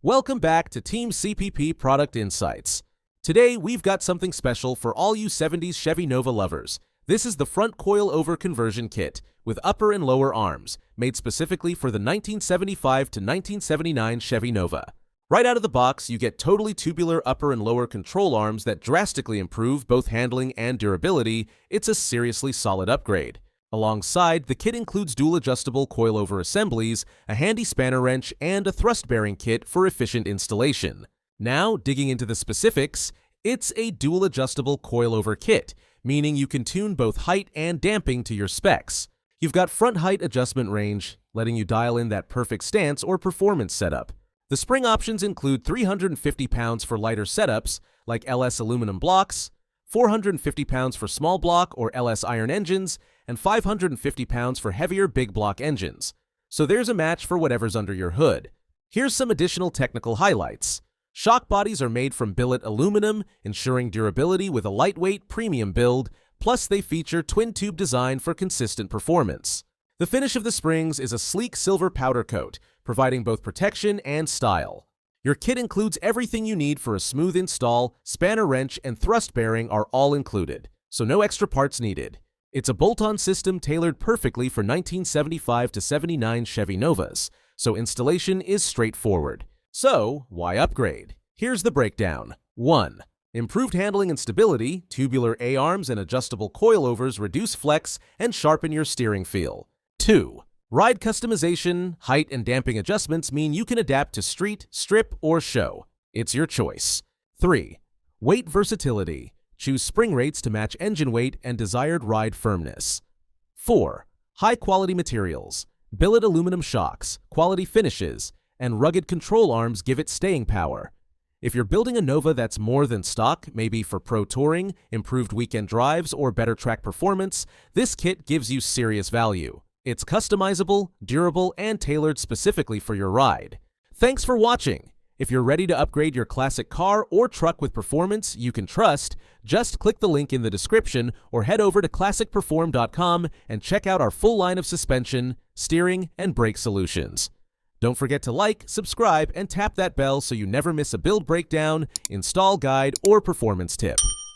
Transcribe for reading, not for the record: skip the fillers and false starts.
Welcome back to Team CPP Product Insights. Today, we've got something special for all you 70s Chevy Nova lovers. This is the Front Coil-over Conversion Kit with upper and lower arms, made specifically for the 1975 to 1979 Chevy Nova. Right out of the box, you get totally tubular upper and lower control arms that drastically improve both handling and durability. It's a seriously solid upgrade. Alongside, the kit includes dual adjustable coilover assemblies, a handy spanner wrench, and a thrust-bearing kit for efficient installation. Now, digging into the specifics, it's a dual adjustable coilover kit, meaning you can tune both height and damping to your specs. You've got front height adjustment range, letting you dial in that perfect stance or performance setup. The spring options include 350 pounds for lighter setups, like LS aluminum blocks, 450 pounds for small block or LS iron engines, and 550 pounds for heavier big block engines. So there's a match for whatever's under your hood. Here's some additional technical highlights. Shock bodies are made from billet aluminum, ensuring durability with a lightweight, premium build, plus they feature twin-tube design for consistent performance. The finish of the springs is a sleek silver powder coat, providing both protection and style. Your kit includes everything you need for a smooth install. Spanner wrench and thrust bearing are all included, so no extra parts needed. It's a bolt-on system tailored perfectly for 1975 to 79 Chevy Novas, so installation is straightforward. So, why upgrade? Here's the breakdown. 1. Improved handling and stability. Tubular A-arms and adjustable coilovers reduce flex and sharpen your steering feel. 2. Ride customization. Height and damping adjustments mean you can adapt to street, strip, or show. It's your choice. 3. Weight versatility. Choose spring rates to match engine weight and desired ride firmness. 4. High-quality materials. Billet aluminum shocks, quality finishes, and rugged control arms give it staying power. If you're building a Nova that's more than stock, maybe for pro touring, improved weekend drives, or better track performance, this kit gives you serious value. It's customizable, durable, and tailored specifically for your ride. Thanks for watching. If you're ready to upgrade your classic car or truck with performance you can trust, just click the link in the description or head over to classicperform.com and check out our full line of suspension, steering, and brake solutions. Don't forget to like, subscribe, and tap that bell so you never miss a build breakdown, install guide, or performance tip.